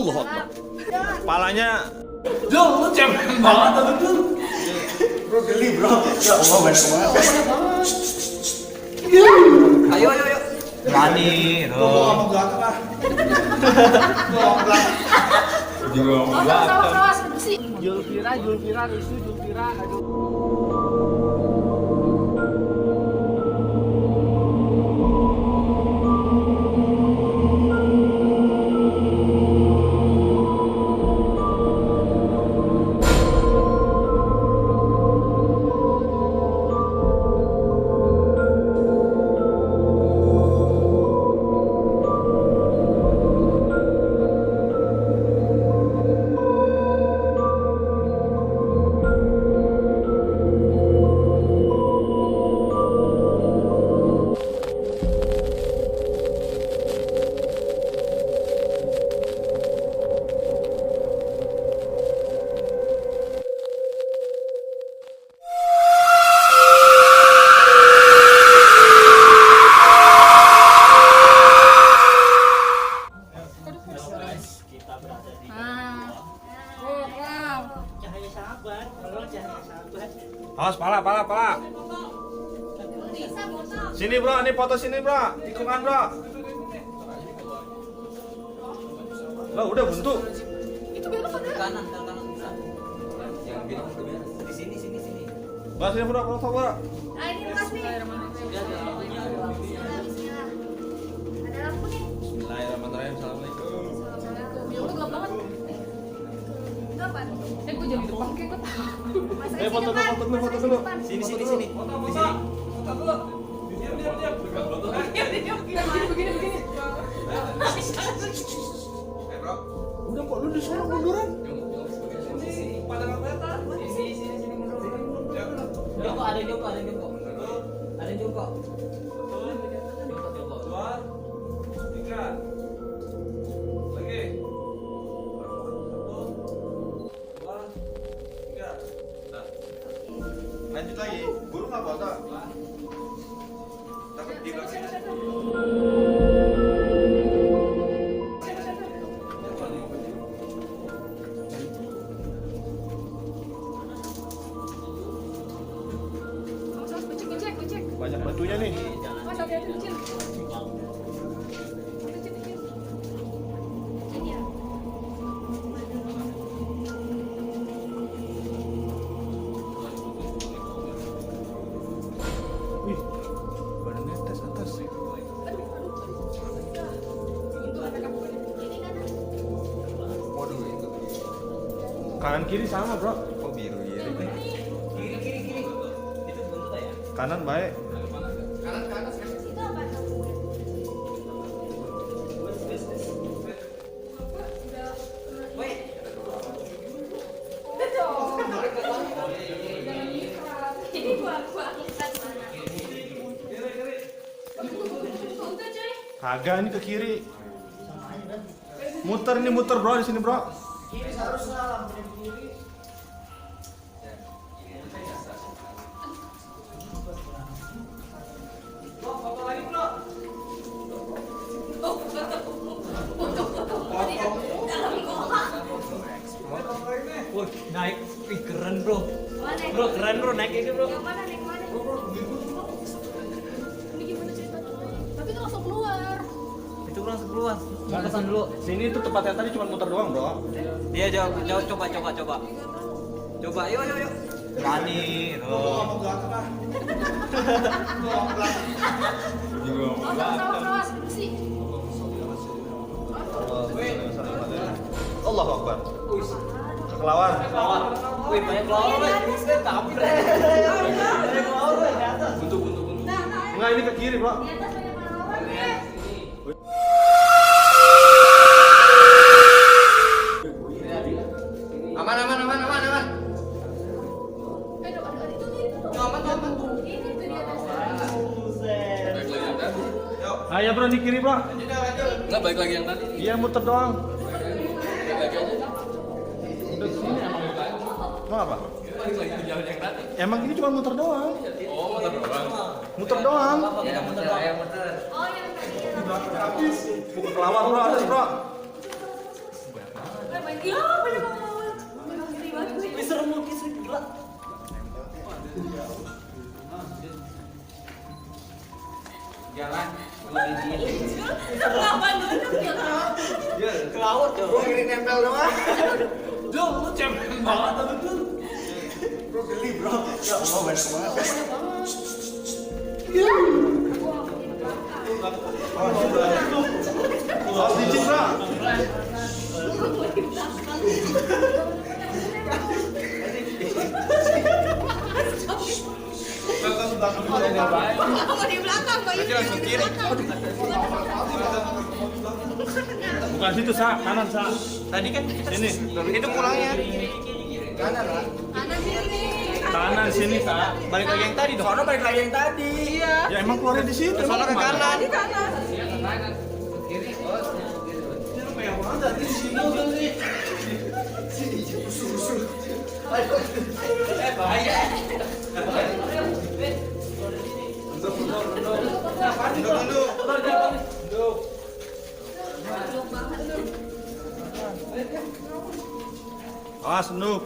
Allah Akbar. Kepalanya. Lu cemen banget tuh. Bro geli bro. Ya Allah banyak banget. Ayo. Berani. Gua mau ngomong belakang ah. Gua ngomong belakang. Juga ngomong belakang. Awas, sih. Julfira, rusuh Julfira, aduh. Awas, pala. Sini bro, ini foto sini bro. Tikungan bro. Lah udah buntu. Itu belok Kanan. Yang bilang udah beres. Di sini. Bro, sini bro, foto bro. Nah, ini luas nih. Udah ada lampunya. Bismillah. Ada lampu nih. Bismillahirrahmanirrahim. Assalamualaikum. Assalamualaikum. Ya Allah, gelap banget. Gelap kan? Gue jadi depan kayak gue takut. Foto dulu. Sini. Begini. Udah kok lu disuruh munduran. Jongkok, ada jongkok. Jongkok. 2, 3. Lagi. 1, 2, 3. Nah. Lanjut lagi. Guru nggak foto. Takut di belakang. Cek. Banyak batunya nih. Mas, hati-hati kecil. Ini ya. Wih, badannya atas. Kanan kiri sama bro. Oh biru ya. Kiri. Itu buntu ya? Kanan baik. Itu apa? Woi. Ini gua lihat mana? Enggak, coy. Kagak ini ke kiri. Muter bro di sini bro. Woi, naik. Ih, keren bro. Mana? Bro, keren bro, naik ini bro. Yang mana? Ini gimana ceritanya? Tapi itu langsung keluar. Itu langsung keluar. Batasan dulu. Sini tuh tempatnya tadi cuma muter doang bro. Dia jawab, coba. Coba, yuk. Berani. Gua mau ngomong belakang ah. Gua ngomong belakang. Juga ngomong belakang. Awas, sih. Allahu Akbar. Kelawar. Wih, banyak kelawar, weh. Kampret. Banyak kelawar, weh, di atas. Buntu. Enggak, ini ke kiri bro. Di atas banyak pahlawan, ya. Aman. Ini tuh di atas. Ayo bro, di kiri bro. Enggak balik lagi yang tadi. Iya muter doang. Balik lagi aja. Udah sini emang. Mau apa? Balik lagi ke jalan yang tadi. Emang ini cuma muter doang. Oh, motor doang. Muter doang. Ya, muter. Oh, yang tadi. Bukan kelawar bro, atas bro. Iya, banyak banget. Makasih banget. Bisa remukis gila. Jalan. Kenapa nunduk ya? Ke laut coba. Gua ngiri nempel doang. Jul, lu cemen banget tapi Jul. Bro geli bro. Ya Allah banyak banget. Banyak banget. Wah, ini belakang. Oh, izin, Bro. Aku di belakang, kok ini langsung di kiri. belakang. Bukan situ, Sa. Kanan, Sa. Tadi kan kita Sini. itu pulangnya. Kanan lah. Kanan sini. Kanan sini, Sa. Balik lagi yang tadi dong. Soalnya balik lagi yang tadi. Iya. Ya emang keluarnya di situ. Soalnya ke kanan. Di kanan. Bahaya. Belum banget. Awas, Nuk.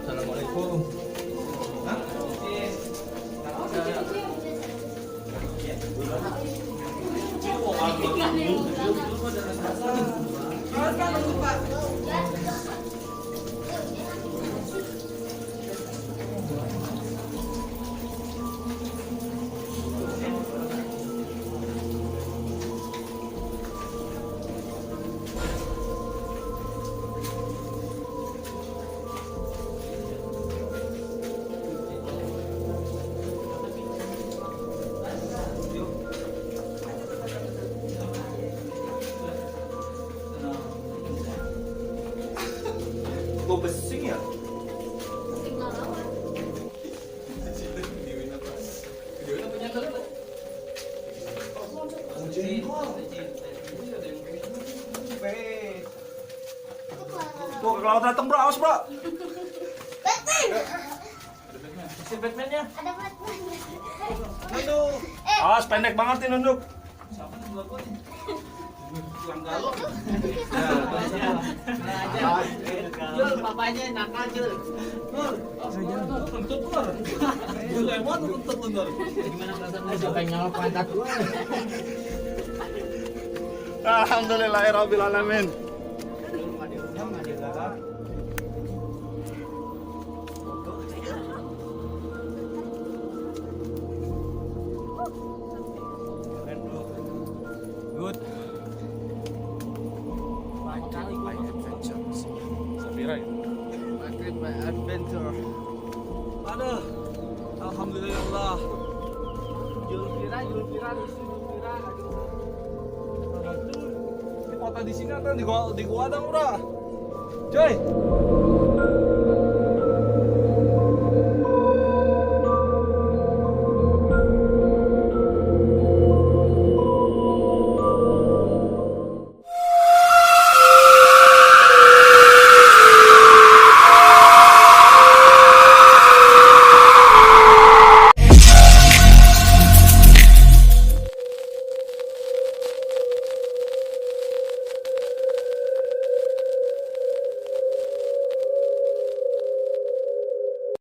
Assalamualaikum. Gue besing ya? Tinggal lawan. Tuh, ke laut datang, Bro. Awas, Bro. Si Batman-nya. Ada Batman. Itu. Awas, pendek banget ini, Nuk. Jul, papanya nakal Jul. Kentut keluar. Jul emot kentut keluar. Gimana perasaan siapa yang nyala pantat gue? Alhamdulillahirabbil alamin. Good. Sabira ya? My adventure. Aduh. Alhamdulillah. Julfira. Aduh. Ini kota di sini atau di gua dong, Bro. Coy.